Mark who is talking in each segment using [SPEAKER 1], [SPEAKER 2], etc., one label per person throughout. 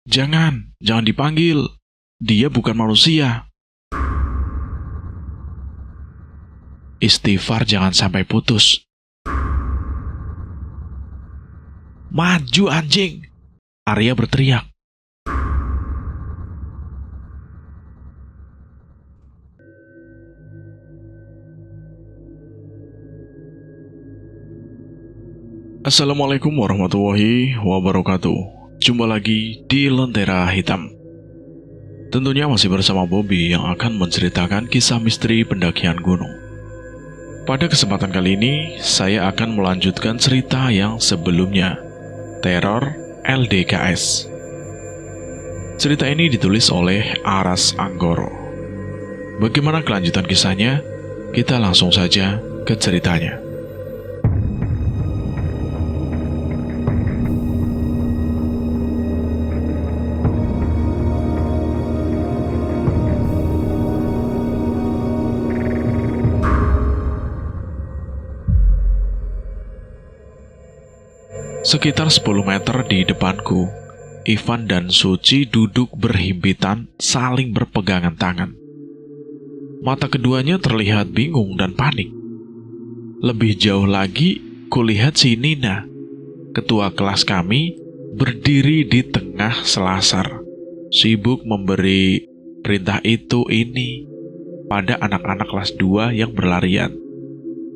[SPEAKER 1] Jangan dipanggil. Dia bukan manusia. Istighfar jangan sampai putus. Maju anjing! Arya berteriak. Assalamualaikum warahmatullahi wabarakatuh. Jumpa lagi di Lentera Hitam. Tentunya masih bersama Bobby yang akan menceritakan kisah misteri pendakian gunung. Pada kesempatan kali ini, saya akan melanjutkan cerita yang sebelumnya, Teror LDKS. Cerita ini ditulis oleh Aras Anggoro. Bagaimana kelanjutan kisahnya? Kita langsung saja ke ceritanya. Sekitar 10 meter di depanku, Ivan dan Suci duduk berhimpitan saling berpegangan tangan. Mata keduanya terlihat bingung dan panik. Lebih jauh lagi, kulihat si Nina, ketua kelas kami, berdiri di tengah selasar, sibuk memberi perintah itu ini pada anak-anak kelas 2 yang berlarian.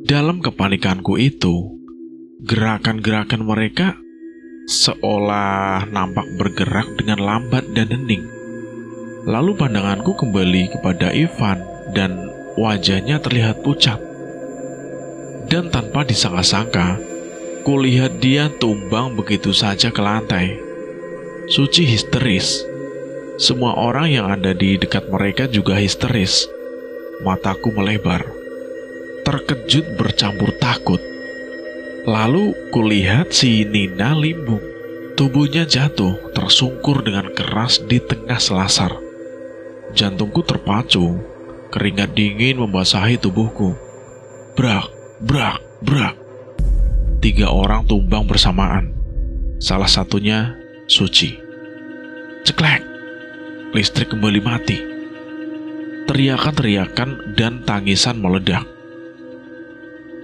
[SPEAKER 1] Dalam kepanikanku itu, gerakan-gerakan mereka seolah nampak bergerak dengan lambat dan hening. Lalu pandanganku kembali kepada Ivan dan wajahnya terlihat pucat. Dan tanpa disangka-sangka, kulihat dia tumbang begitu saja ke lantai. Suci histeris. Semua orang yang ada di dekat mereka juga histeris. Mataku melebar. Terkejut bercampur takut. Lalu kulihat si Nina limbung. Tubuhnya jatuh tersungkur dengan keras di tengah selasar. Jantungku terpacu. Keringat dingin membasahi tubuhku. Brak, brak, brak. 3 orang tumbang bersamaan. Salah satunya Suci. Ceklek. Listrik kembali mati. Teriakan-teriakan dan tangisan meledak.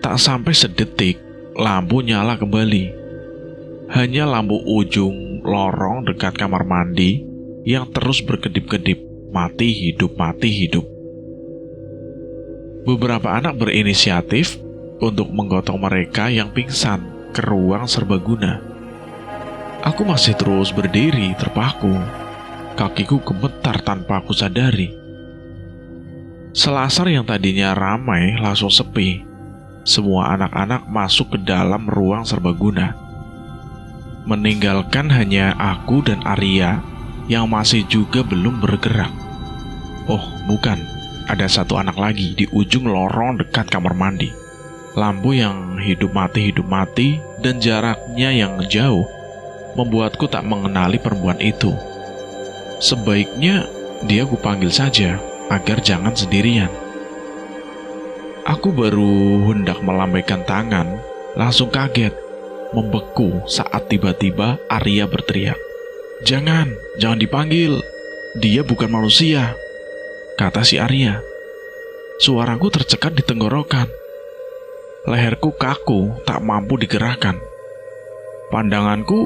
[SPEAKER 1] Tak sampai sedetik, lampu nyala kembali. Hanya lampu ujung lorong dekat kamar mandi yang terus berkedip-kedip, mati hidup, mati hidup. Beberapa anak berinisiatif untuk menggotong mereka yang pingsan ke ruang serbaguna. Aku masih terus berdiri terpaku. Kakiku gemetar tanpa aku sadari. Selasar yang tadinya ramai langsung sepi. Semua anak-anak masuk ke dalam ruang serbaguna, meninggalkan hanya aku dan Arya yang masih juga belum bergerak. Oh, bukan, ada satu anak lagi di ujung lorong dekat kamar mandi. Lampu yang hidup mati, dan jaraknya yang jauh membuatku tak mengenali perempuan itu. Sebaiknya dia kupanggil saja agar jangan sendirian. Aku baru hendak melambaikan tangan, langsung kaget, membeku saat tiba-tiba Arya berteriak. Jangan dipanggil. Dia bukan manusia, kata si Arya. Suaraku tercekat di tenggorokan. Leherku kaku, tak mampu digerakkan. Pandanganku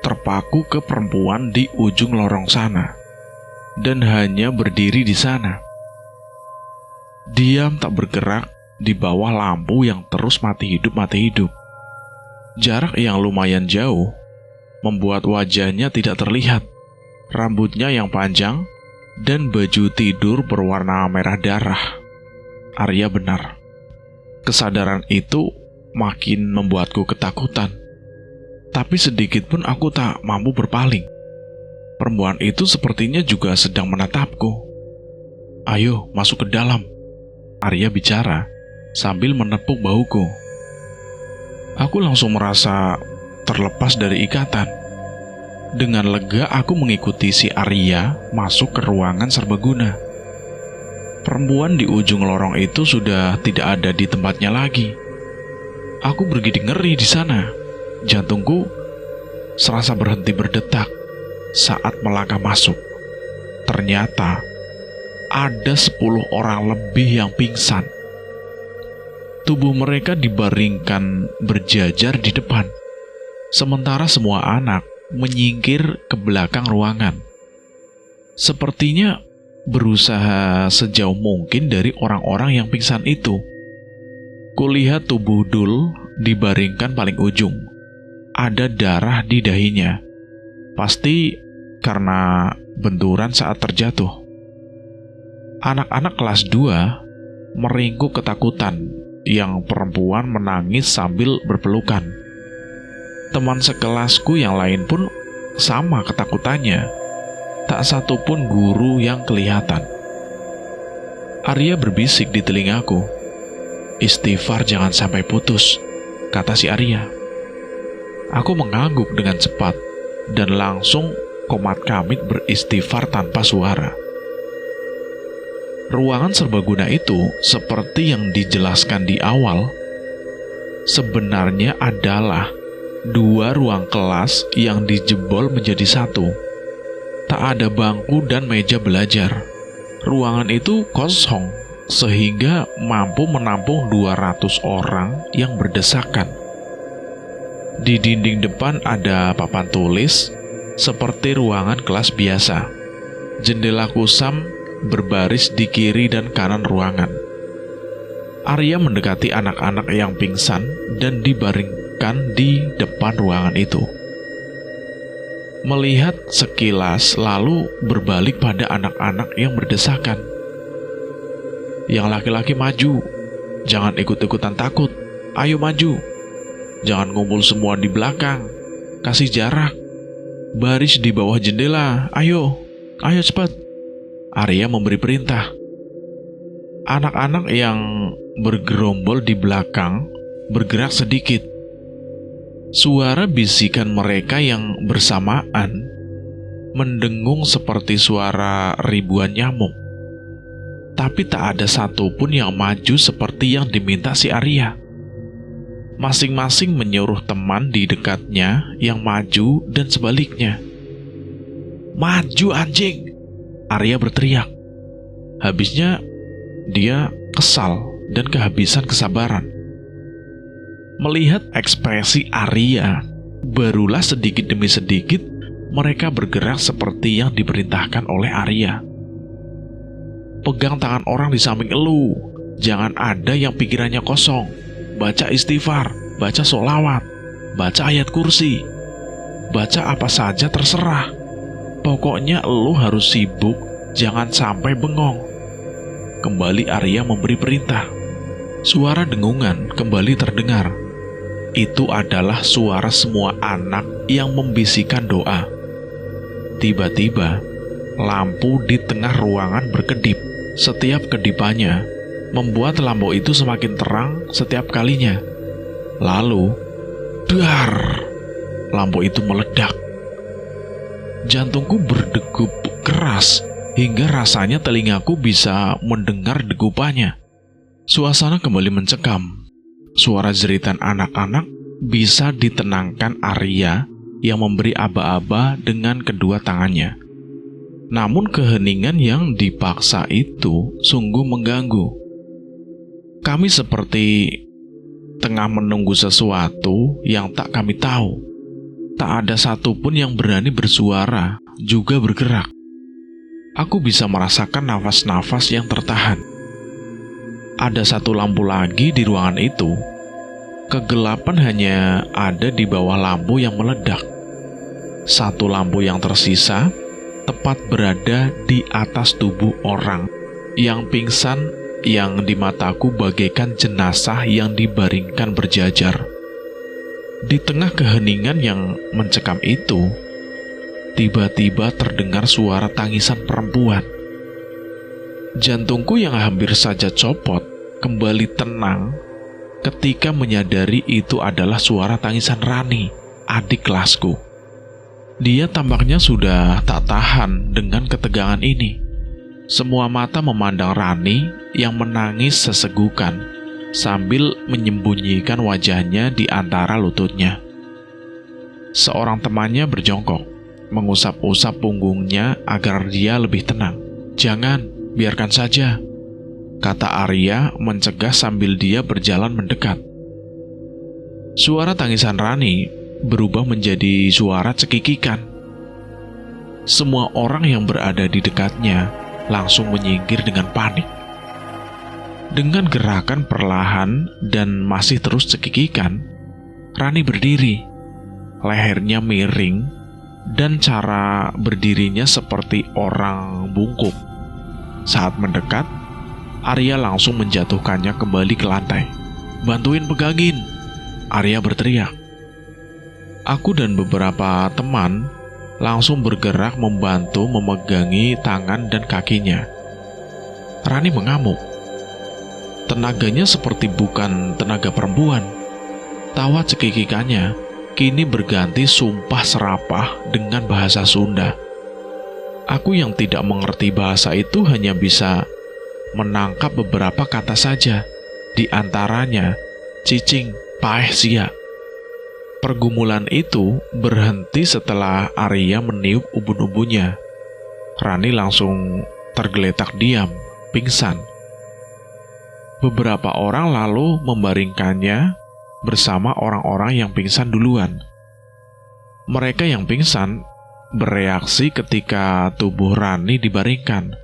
[SPEAKER 1] terpaku ke perempuan di ujung lorong sana, dan hanya berdiri di sana. Diam tak bergerak di bawah lampu yang terus mati hidup. Jarak yang lumayan jauh membuat wajahnya tidak terlihat. Rambutnya yang panjang dan baju tidur berwarna merah darah. Arya benar. Kesadaran itu makin membuatku ketakutan. Tapi sedikit pun aku tak mampu berpaling. Perempuan itu sepertinya juga sedang menatapku. Ayo masuk ke dalam, Arya bicara sambil menepuk bahuku. Aku langsung merasa terlepas dari ikatan. Dengan lega aku mengikuti si Arya masuk ke ruangan serbaguna. Perempuan di ujung lorong itu sudah tidak ada di tempatnya lagi. Aku bergidik ngeri di sana. Jantungku serasa berhenti berdetak. saat melangkah masuk. Ternyata ada 10 orang lebih yang pingsan. Tubuh mereka dibaringkan berjajar di depan, sementara semua anak menyingkir ke belakang ruangan. Sepertinya berusaha sejauh mungkin dari orang-orang yang pingsan itu. Kulihat tubuh Dul dibaringkan paling ujung. Ada darah di dahinya. Pasti karena benturan saat terjatuh. Anak-anak kelas 2 meringkuk ketakutan. Yang perempuan menangis sambil berpelukan. Teman sekelasku yang lain pun sama ketakutannya. Tak satu pun guru yang kelihatan. Arya berbisik di telingaku. "Istighfar jangan sampai putus," kata si Arya. Aku mengangguk dengan cepat dan langsung komat kamit beristighfar tanpa suara. Ruangan serbaguna itu, seperti yang dijelaskan di awal, sebenarnya adalah 2 ruang kelas yang dijebol menjadi 1. Tak ada bangku dan meja belajar. Ruangan itu kosong, sehingga mampu menampung 200 orang yang berdesakan. Di dinding depan ada papan tulis, seperti ruangan kelas biasa. Jendela kusam berbaris di kiri dan kanan ruangan. Arya mendekati anak-anak yang pingsan dan dibaringkan di depan ruangan itu. Melihat sekilas, lalu berbalik pada anak-anak yang berdesakan. Yang laki-laki maju, jangan ikut-ikutan takut, ayo maju. Jangan ngumpul semua di belakang, kasih jarak. Baris di bawah jendela, ayo cepat. Arya memberi perintah. Anak-anak yang bergerombol di belakang bergerak sedikit. Suara bisikan mereka yang bersamaan mendengung seperti suara ribuan nyamuk. Tapi tak ada satupun yang maju seperti yang diminta si Arya. Masing-masing menyuruh teman di dekatnya yang maju dan sebaliknya. "Maju anjing!" Arya berteriak. Habisnya dia kesal dan kehabisan kesabaran. Melihat ekspresi Arya, barulah sedikit demi sedikit mereka bergerak seperti yang diperintahkan oleh Arya. "Pegang tangan orang di samping elu, jangan ada yang pikirannya kosong. Baca istighfar, baca sholawat, baca ayat kursi, baca apa saja terserah. Pokoknya elu harus sibuk, jangan sampai bengong." Kembali Arya memberi perintah. Suara dengungan kembali terdengar. Itu adalah suara semua anak yang membisikkan doa. Tiba-tiba, lampu di tengah ruangan berkedip. Setiap kedipannya membuat lampu itu semakin terang setiap kalinya. Lalu, dar! Lampu itu meledak. Jantungku berdegup keras hingga rasanya telingaku bisa mendengar degupannya. Suasana kembali mencekam. Suara jeritan anak-anak bisa ditenangkan Arya yang memberi aba-aba dengan kedua tangannya. Namun keheningan yang dipaksa itu sungguh mengganggu. Kami seperti tengah menunggu sesuatu yang tak kami tahu. Tak ada satupun yang berani bersuara, juga bergerak. Aku bisa merasakan nafas-nafas yang tertahan. Ada satu lampu lagi di ruangan itu. Kegelapan hanya ada di bawah lampu yang meledak. Satu lampu yang tersisa tepat berada di atas tubuh orang yang pingsan, yang di mataku bagaikan jenazah yang dibaringkan berjajar. Di tengah keheningan yang mencekam itu, tiba-tiba terdengar suara tangisan perempuan. Jantungku yang hampir saja copot kembali tenang ketika menyadari itu adalah suara tangisan Rani, adik kelasku. Dia tampaknya sudah tak tahan dengan ketegangan ini. Semua mata memandang Rani yang menangis sesegukan sambil menyembunyikan wajahnya di antara lututnya. Seorang temannya berjongkok, mengusap-usap punggungnya agar dia lebih tenang. "Jangan, biarkan saja," kata Arya mencegah sambil dia berjalan mendekat. Suara tangisan Rani berubah menjadi suara cekikikan. Semua orang yang berada di dekatnya langsung menyingkir dengan panik. Dengan gerakan perlahan dan masih terus cekikikan, Rani berdiri. Lehernya miring dan cara berdirinya seperti orang bungkuk. Saat mendekat, Arya langsung menjatuhkannya kembali ke lantai. "Bantuin pegangin!" Arya berteriak. Aku dan beberapa teman langsung bergerak membantu memegangi tangan dan kakinya. Rani mengamuk. Tenaganya seperti bukan tenaga perempuan. Tawa cekikikannya kini berganti sumpah serapah dengan bahasa Sunda. Aku yang tidak mengerti bahasa itu hanya bisa menangkap beberapa kata saja, di antaranya cicing, paeh sia. Pergumulan itu berhenti setelah Arya meniup ubun-ubunnya. Rani langsung tergeletak diam, pingsan. Beberapa orang lalu membaringkannya bersama orang-orang yang pingsan duluan. Mereka yang pingsan bereaksi ketika tubuh Rani dibaringkan.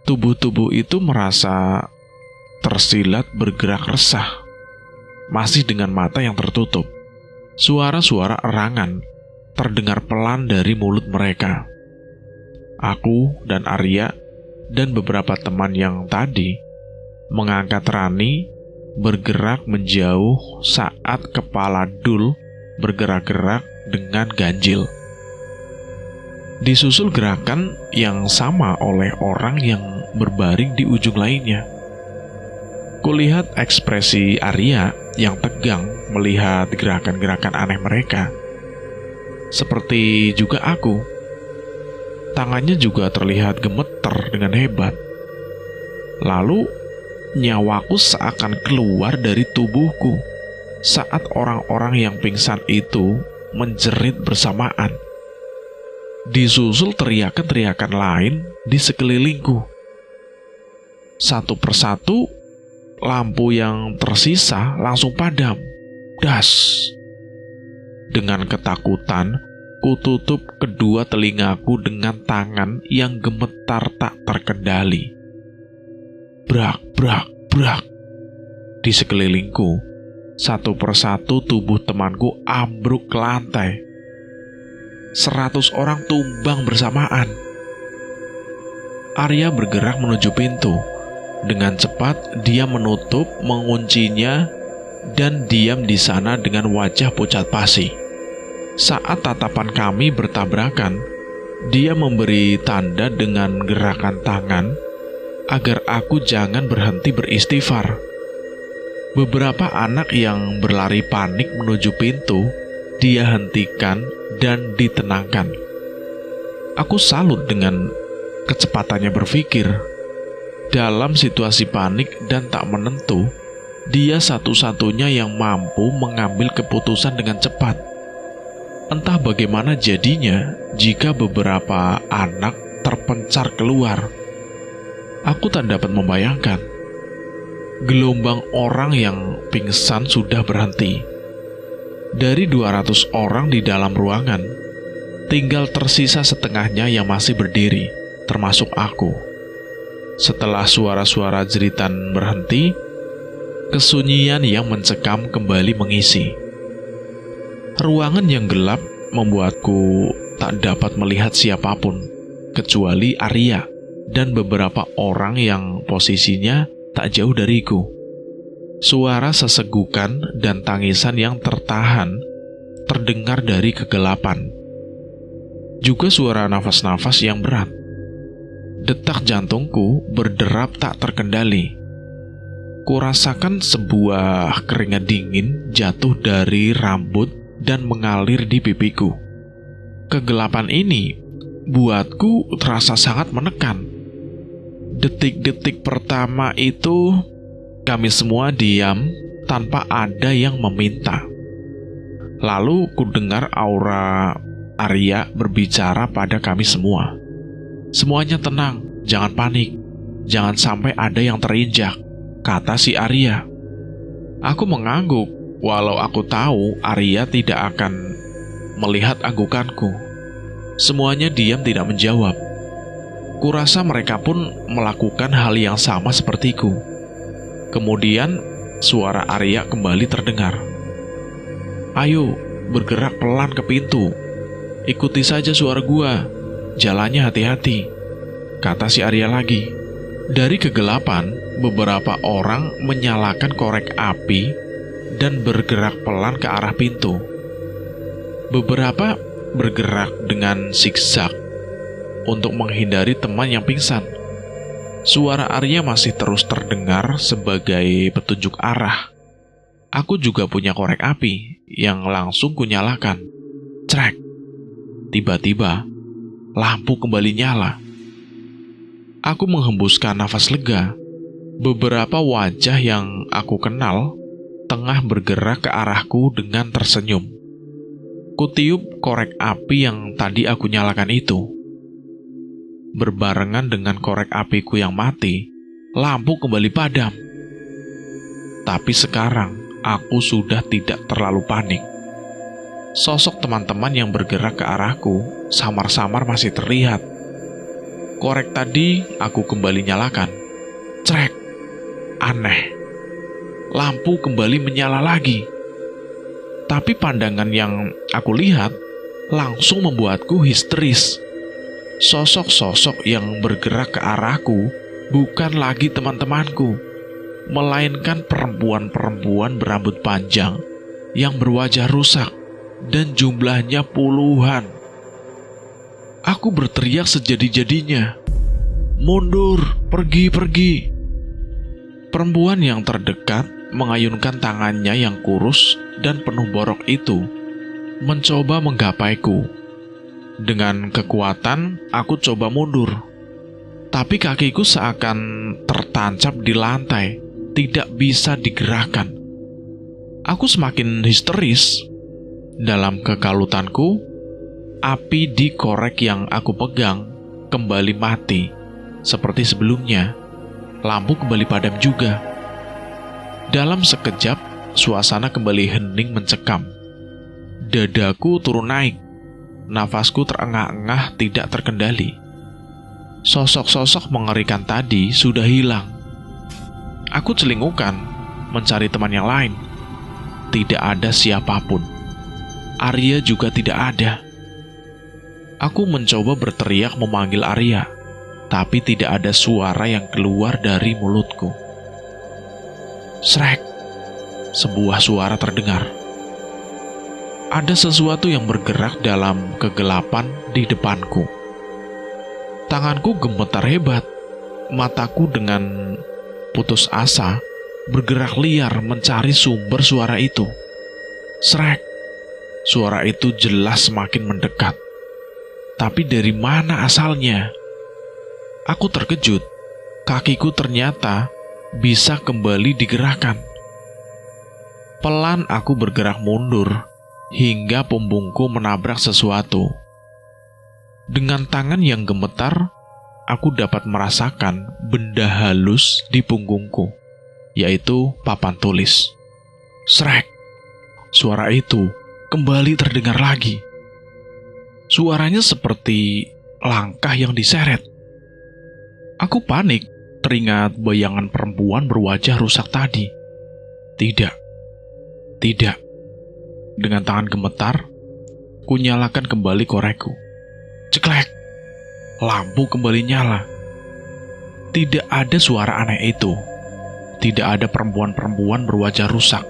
[SPEAKER 1] Tubuh-tubuh itu merasa tersilat bergerak resah, masih dengan mata yang tertutup. Suara-suara erangan terdengar pelan dari mulut mereka. Aku dan Arya dan beberapa teman yang tadi mengangkat Rani bergerak menjauh saat kepala Dul bergerak-gerak dengan ganjil. Disusul gerakan yang sama oleh orang yang berbaring di ujung lainnya. Kulihat ekspresi Arya yang tegang melihat gerakan-gerakan aneh mereka. Seperti juga aku. Tangannya juga terlihat gemeter dengan hebat. Lalu, nyawaku seakan keluar dari tubuhku saat orang-orang yang pingsan itu menjerit bersamaan. Disusul teriakan-teriakan lain di sekelilingku. Satu persatu, lampu yang tersisa langsung padam. Das! Dengan ketakutan, kututup kedua telingaku dengan tangan yang gemetar tak terkendali. Brak, brak, brak. Di sekelilingku, satu persatu tubuh temanku ambruk ke lantai. 100 orang tumbang bersamaan. Arya bergerak menuju pintu. Dengan cepat, dia menutup, menguncinya, dan diam di sana dengan wajah pucat pasi. Saat tatapan kami bertabrakan, dia memberi tanda dengan gerakan tangan agar aku jangan berhenti beristighfar. Beberapa anak yang berlari panik menuju pintu, dia hentikan dan ditenangkan. Aku salut dengan kecepatannya berpikir. Dalam situasi panik dan tak menentu, dia satu-satunya yang mampu mengambil keputusan dengan cepat. Entah bagaimana jadinya jika beberapa anak terpencar keluar. Aku tak dapat membayangkan. Gelombang orang yang pingsan sudah berhenti. Dari 200 orang di dalam ruangan, tinggal tersisa setengahnya yang masih berdiri, termasuk aku. Setelah suara-suara jeritan berhenti, kesunyian yang mencekam kembali mengisi. Ruangan yang gelap membuatku tak dapat melihat siapapun, kecuali Arya dan beberapa orang yang posisinya tak jauh dariku. Suara sesegukan dan tangisan yang tertahan terdengar dari kegelapan. Juga suara nafas-nafas yang berat. Detak jantungku berderap tak terkendali. Kurasakan sebuah keringat dingin jatuh dari rambut dan mengalir di pipiku. Kegelapan ini buatku terasa sangat menekan. Detik-detik pertama itu, kami semua diam tanpa ada yang meminta. Lalu ku dengar aura Arya berbicara pada kami semua. "Semuanya tenang, jangan panik. Jangan sampai ada yang terinjak," kata si Arya. Aku mengangguk, walau aku tahu Arya tidak akan melihat anggukanku. Semuanya diam tidak menjawab. Kurasa mereka pun melakukan hal yang sama sepertiku. Kemudian suara Arya kembali terdengar. "Ayo, bergerak pelan ke pintu. Ikuti saja suara gua. Jalannya hati-hati," kata si Arya lagi. Dari kegelapan, beberapa orang menyalakan korek api dan bergerak pelan ke arah pintu. Beberapa bergerak dengan zigzag untuk menghindari teman yang pingsan. Suara Arya masih terus terdengar sebagai petunjuk arah. Aku juga punya korek api yang langsung kunyalakan. Crek! Tiba-tiba, lampu kembali nyala. Aku menghembuskan nafas lega. Beberapa wajah yang aku kenal tengah bergerak ke arahku dengan tersenyum. Kutiup korek api yang tadi aku nyalakan itu. Berbarengan dengan korek apiku yang mati, lampu kembali padam. Tapi sekarang, aku sudah tidak terlalu panik. Sosok teman-teman yang bergerak ke arahku samar-samar masih terlihat. Korek tadi aku kembali nyalakan. Crek! Aneh. Lampu kembali menyala lagi. Tapi pandangan yang aku lihat langsung membuatku histeris. Sosok-sosok yang bergerak ke arahku bukan lagi teman-temanku, melainkan perempuan-perempuan berambut panjang yang berwajah rusak dan jumlahnya puluhan. Aku berteriak sejadi-jadinya, "Mundur, pergi!" Perempuan yang terdekat mengayunkan tangannya yang kurus dan penuh borok itu, mencoba menggapaiku. Dengan kekuatan, aku coba mundur. Tapi kakiku seakan tertancap di lantai, tidak bisa digerakkan. Aku semakin histeris. Dalam kekalutanku, api di korek yang aku pegang kembali mati. Seperti sebelumnya, lampu kembali padam juga. Dalam sekejap, suasana kembali hening mencekam. Dadaku turun naik. Nafasku terengah-engah tidak terkendali. Sosok-sosok mengerikan tadi sudah hilang. Aku celingukan, mencari teman yang lain. Tidak ada siapapun. Arya juga tidak ada. Aku mencoba berteriak memanggil Arya, tapi tidak ada suara yang keluar dari mulutku. Srek! Sebuah suara terdengar. Ada sesuatu yang bergerak dalam kegelapan di depanku. Tanganku gemetar hebat. Mataku dengan putus asa bergerak liar mencari sumber suara itu. Srek! Suara itu jelas semakin mendekat. Tapi dari mana asalnya? Aku terkejut. Kakiku ternyata bisa kembali digerakkan. Pelan aku bergerak mundur hingga punggungku menabrak sesuatu. Dengan tangan yang gemetar, aku dapat merasakan benda halus di punggungku, yaitu papan tulis. Srek! Suara itu kembali terdengar lagi. Suaranya seperti langkah yang diseret. Aku panik, teringat bayangan perempuan berwajah rusak tadi. Tidak. Dengan tangan gemetar, kunyalakan kembali korekku. Ceklek! Lampu kembali nyala. Tidak ada suara aneh itu. Tidak ada perempuan-perempuan berwajah rusak.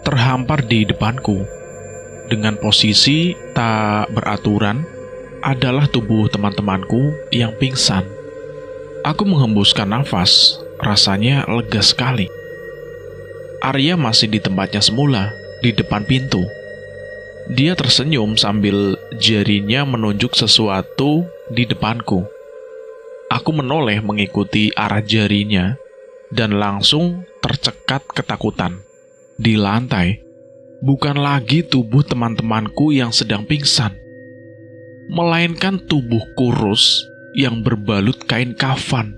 [SPEAKER 1] Terhampar di depanku, dengan posisi tak beraturan, adalah tubuh teman-temanku yang pingsan. Aku menghembuskan nafas, rasanya lega sekali. Arya masih di tempatnya semula, di depan pintu. Dia tersenyum sambil jarinya menunjuk sesuatu di depanku. Aku menoleh mengikuti arah jarinya dan langsung tercekat ketakutan. Di lantai, bukan lagi tubuh teman-temanku yang sedang pingsan, melainkan tubuh kurus yang berbalut kain kafan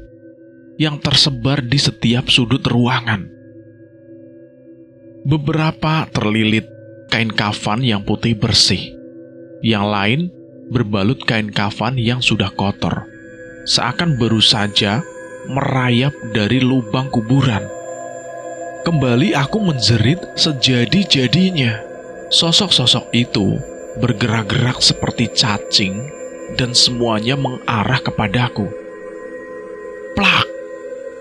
[SPEAKER 1] yang tersebar di setiap sudut ruangan. Beberapa terlilit kain kafan yang putih bersih, yang lain berbalut kain kafan yang sudah kotor, seakan baru saja merayap dari lubang kuburan. Kembali aku menjerit sejadi-jadinya. Sosok-sosok itu bergerak-gerak seperti cacing dan semuanya mengarah kepadaku. Plak!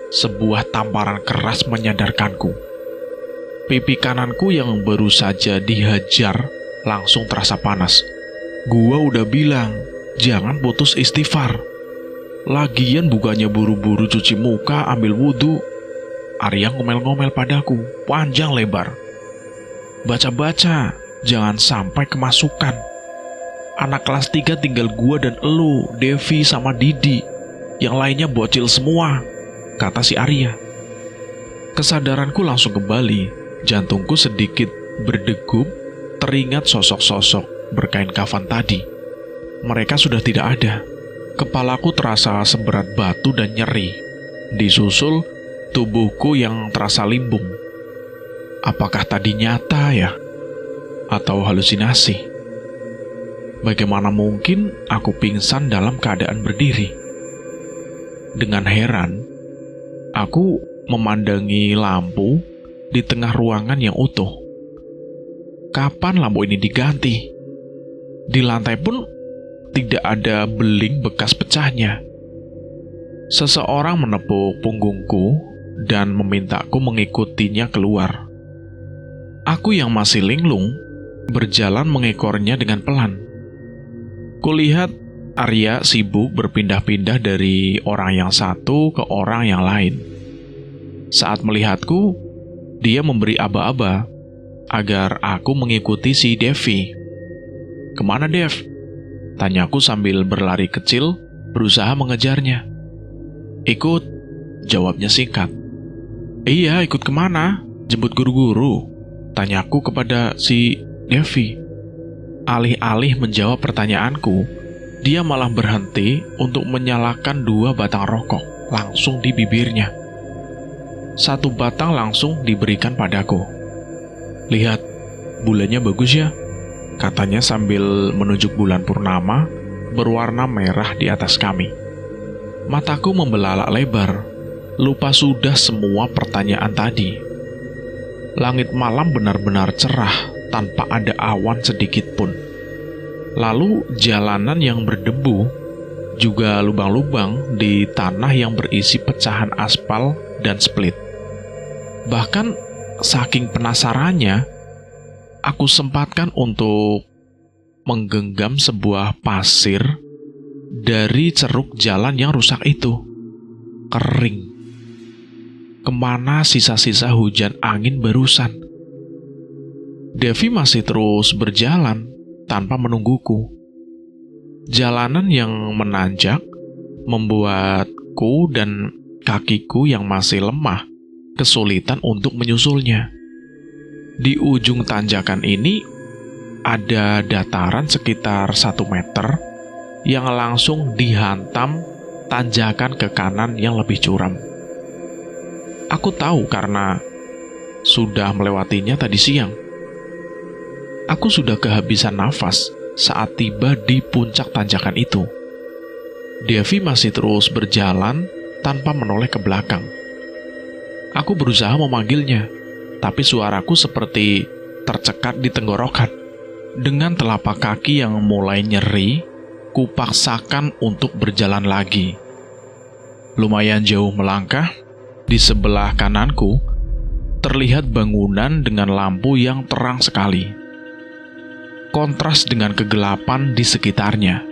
[SPEAKER 1] Sebuah tamparan keras menyadarkanku. Pipi kananku yang baru saja dihajar langsung terasa panas. Gua udah bilang, jangan putus istighfar. Lagian bukannya buru-buru cuci muka, ambil wudhu. Arya ngomel-ngomel padaku, panjang lebar. Baca-baca, jangan sampai kemasukan. Anak kelas 3 tinggal gua dan elu, Devi sama Didi. Yang lainnya bocil semua, kata si Arya. Kesadaranku langsung kembali. Jantungku sedikit berdegup, teringat sosok-sosok berkain kafan tadi. Mereka sudah tidak ada. Kepalaku terasa seberat batu dan nyeri. Disusul tubuhku yang terasa limbung. Apakah tadi nyata ya? Atau halusinasi? Bagaimana mungkin aku pingsan dalam keadaan berdiri? Dengan heran, aku memandangi lampu di tengah ruangan yang utuh. Kapan lampu ini diganti? Di lantai pun tidak ada beling bekas pecahnya. Seseorang menepuk punggungku dan memintaku mengikutinya keluar. Aku yang masih linglung berjalan mengekornya dengan pelan. Kulihat Arya sibuk berpindah-pindah dari orang yang satu ke orang yang lain. Saat melihatku, dia memberi aba-aba agar aku mengikuti si Devi. "Kemana, Dev?" tanyaku sambil berlari kecil, berusaha mengejarnya. "Ikut," jawabnya singkat. "Iya, ikut kemana? Jemput guru-guru?" tanyaku kepada si Devi. Alih-alih menjawab pertanyaanku, dia malah berhenti untuk menyalakan 2 batang rokok langsung di bibirnya. 1 batang langsung diberikan padaku. "Lihat, bulannya bagus ya," katanya sambil menunjuk bulan purnama berwarna merah di atas kami. Mataku membelalak lebar, lupa sudah semua pertanyaan tadi. Langit malam benar-benar cerah tanpa ada awan sedikit pun. Lalu jalanan yang berdebu, juga lubang-lubang di tanah yang berisi pecahan aspal dan split. Bahkan saking penasarannya, aku sempatkan untuk menggenggam sebuah pasir dari ceruk jalan yang rusak itu. Kering. Kemana sisa-sisa hujan angin barusan? Devi masih terus berjalan tanpa menungguku. Jalanan yang menanjak membuatku dan kakiku yang masih lemah kesulitan untuk menyusulnya. Di ujung tanjakan ini ada dataran sekitar 1 meter yang langsung dihantam tanjakan ke kanan yang lebih curam. Aku tahu karena sudah melewatinya tadi siang. Aku sudah kehabisan nafas saat tiba di puncak tanjakan itu. Devi masih terus berjalan tanpa menoleh ke belakang. Aku berusaha memanggilnya, tapi suaraku seperti tercekat di tenggorokan. Dengan telapak kaki yang mulai nyeri, kupaksakan untuk berjalan lagi. Lumayan jauh melangkah, di sebelah kananku terlihat bangunan dengan lampu yang terang sekali. Kontras dengan kegelapan di sekitarnya.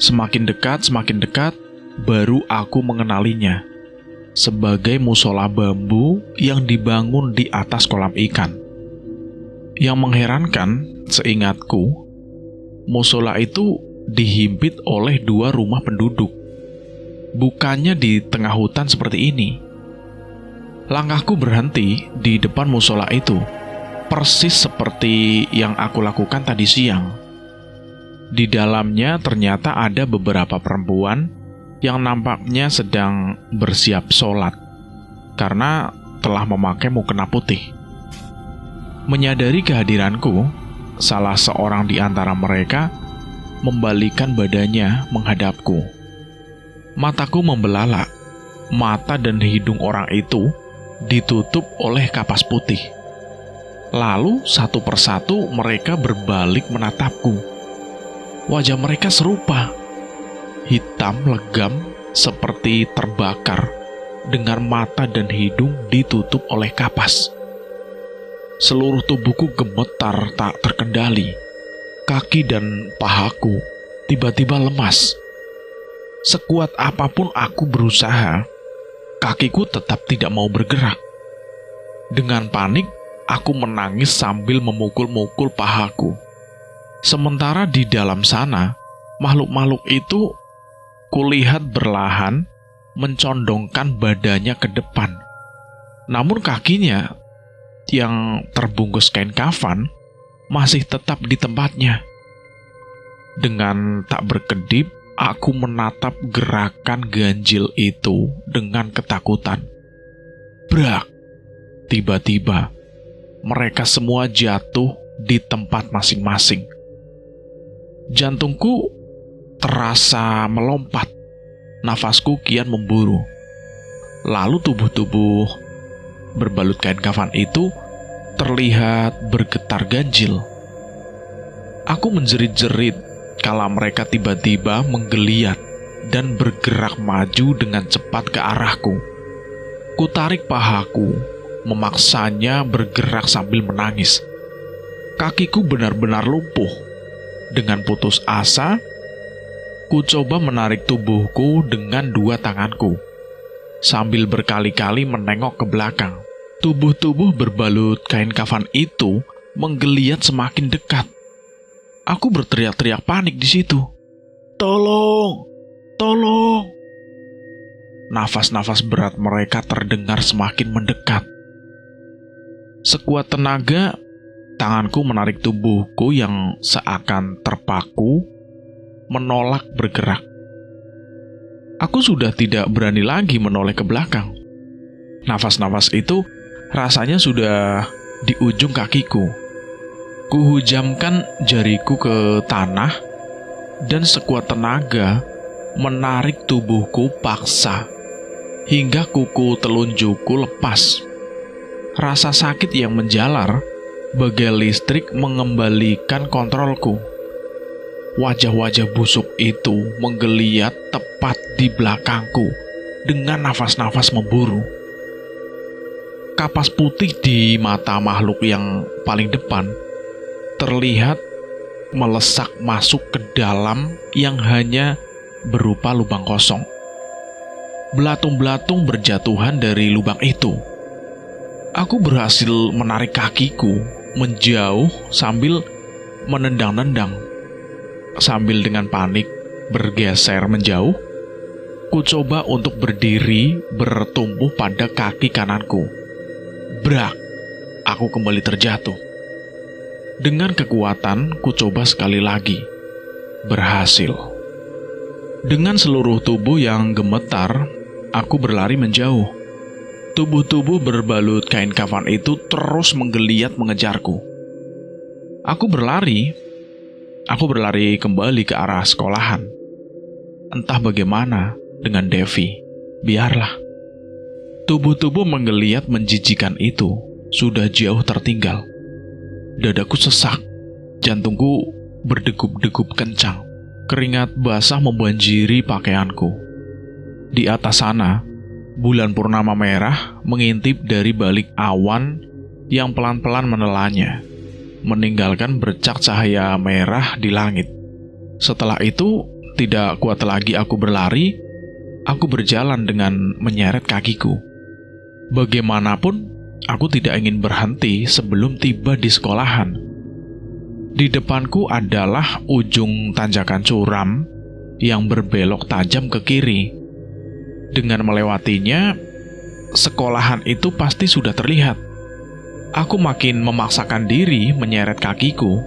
[SPEAKER 1] Semakin dekat, baru aku mengenalinya sebagai musola bambu yang dibangun di atas kolam ikan. Yang mengherankan, seingatku, musola itu dihimpit oleh 2 rumah penduduk. Bukannya di tengah hutan seperti ini. Langkahku berhenti di depan musola itu. persis seperti yang aku lakukan tadi siang. Di dalamnya ternyata ada beberapa perempuan yang nampaknya sedang bersiap sholat karena telah memakai mukena putih. Menyadari kehadiranku, salah seorang di antara mereka membalikkan badannya menghadapku. Mataku membelalak. Mata dan hidung orang itu ditutup oleh kapas putih. Lalu satu persatu mereka berbalik menatapku. Wajah mereka serupa, hitam legam seperti terbakar, dengan mata dan hidung ditutup oleh kapas. Seluruh tubuhku gemetar tak terkendali. Kaki dan pahaku tiba-tiba lemas. Sekuat apapun aku berusaha, kakiku tetap tidak mau bergerak. Dengan panik, aku menangis sambil memukul-mukul pahaku. Sementara di dalam sana, makhluk-makhluk itu kulihat berlahan mencondongkan badannya ke depan. Namun kakinya yang terbungkus kain kafan masih tetap di tempatnya. Dengan tak berkedip, aku menatap gerakan ganjil itu dengan ketakutan. Brak! Tiba-tiba, mereka semua jatuh di tempat masing-masing. Jantungku terasa melompat. Nafasku kian memburu. Lalu tubuh-tubuh berbalut kain kafan itu terlihat bergetar ganjil. Aku menjerit-jerit kala mereka tiba-tiba menggeliat dan bergerak maju dengan cepat ke arahku. Kutarik pahaku, memaksanya bergerak sambil menangis. Kakiku benar-benar lumpuh. Dengan putus asa, ku coba menarik tubuhku dengan dua tanganku, sambil berkali-kali menengok ke belakang. Tubuh-tubuh berbalut kain kafan itu menggeliat semakin dekat. Aku berteriak-teriak panik di situ. Tolong! Tolong! Nafas-nafas berat mereka terdengar semakin mendekat. Sekuat tenaga, tanganku menarik tubuhku yang seakan terpaku, menolak bergerak. Aku sudah tidak berani lagi menoleh ke belakang. Nafas-nafas itu rasanya sudah di ujung kakiku. Kuhujamkan jariku ke tanah dan sekuat tenaga menarik tubuhku paksa hingga kuku telunjukku lepas. Rasa sakit yang menjalar bagai listrik mengembalikan kontrolku. Wajah-wajah busuk itu menggeliat tepat di belakangku dengan nafas-nafas memburu. Kapas putih di mata makhluk yang paling depan terlihat melesak masuk ke dalam yang hanya berupa lubang kosong. Belatung-belatung berjatuhan dari lubang itu. Aku berhasil menarik kakiku menjauh sambil menendang-nendang. Sambil dengan panik bergeser menjauh, ku coba untuk berdiri bertumbuh pada kaki kananku. Brak! Aku kembali terjatuh. Dengan kekuatan, ku coba sekali lagi. Berhasil. Dengan seluruh tubuh yang gemetar, aku berlari menjauh. Tubuh-tubuh berbalut kain kafan itu terus menggeliat mengejarku. Aku berlari kembali ke arah sekolahan. Entah bagaimana dengan Devi, biarlah. Tubuh-tubuh menggeliat menjijikan itu sudah jauh tertinggal. Dadaku sesak, jantungku berdegup-degup kencang. Keringat basah membanjiri pakaianku. Di atas sana, bulan purnama merah mengintip dari balik awan yang pelan-pelan menelannya, meninggalkan bercak cahaya merah di langit. Setelah itu, tidak kuat lagi aku berlari. Aku berjalan dengan menyeret kakiku. Bagaimanapun, aku tidak ingin berhenti sebelum tiba di sekolahan. Di depanku adalah ujung tanjakan curam yang berbelok tajam ke kiri. Dengan melewatinya, sekolahan itu pasti sudah terlihat. Aku makin memaksakan diri menyeret kakiku.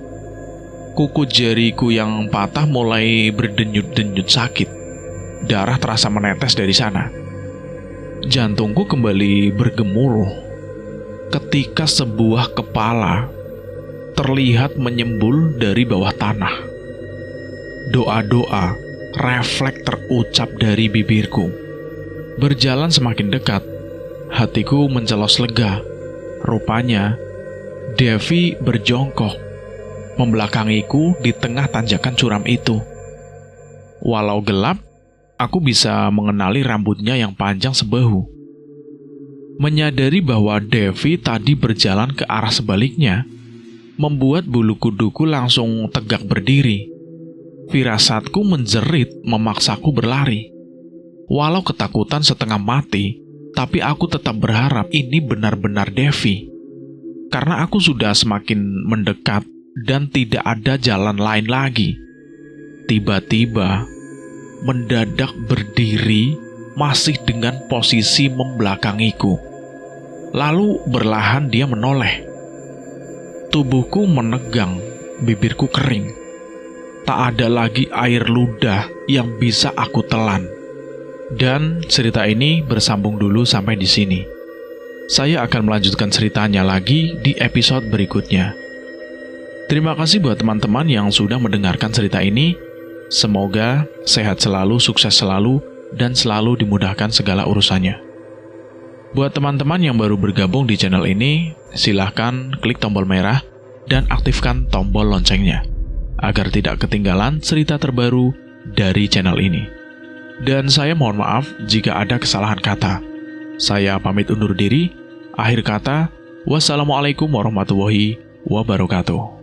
[SPEAKER 1] Kuku jariku yang patah mulai berdenyut-denyut sakit. Darah terasa menetes dari sana. Jantungku kembali bergemuruh ketika sebuah kepala terlihat menyembul dari bawah tanah. Doa-doa refleks terucap dari bibirku. Berjalan semakin dekat, hatiku mencelos lega. Rupanya, Devi berjongkok, membelakangiku di tengah tanjakan curam itu. Walau gelap, aku bisa mengenali rambutnya yang panjang sebahu. Menyadari bahwa Devi tadi berjalan ke arah sebaliknya, membuat bulu kuduku langsung tegak berdiri. Firasatku menjerit memaksaku berlari. Walau ketakutan setengah mati, tapi aku tetap berharap ini benar-benar Devi. Karena aku sudah semakin mendekat dan tidak ada jalan lain lagi. Tiba-tiba, mendadak berdiri masih dengan posisi membelakangiku. Lalu perlahan dia menoleh. Tubuhku menegang, bibirku kering. Tak ada lagi air ludah yang bisa aku telan. Dan cerita ini bersambung dulu sampai di sini. Saya akan melanjutkan ceritanya lagi di episode berikutnya. Terima kasih buat teman-teman yang sudah mendengarkan cerita ini. Semoga sehat selalu, sukses selalu, dan selalu dimudahkan segala urusannya. Buat teman-teman yang baru bergabung di channel ini, silahkan klik tombol merah dan aktifkan tombol loncengnya, agar tidak ketinggalan cerita terbaru dari channel ini. Dan saya mohon maaf jika ada kesalahan kata. Saya pamit undur diri. Akhir kata, wassalamualaikum warahmatullahi wabarakatuh.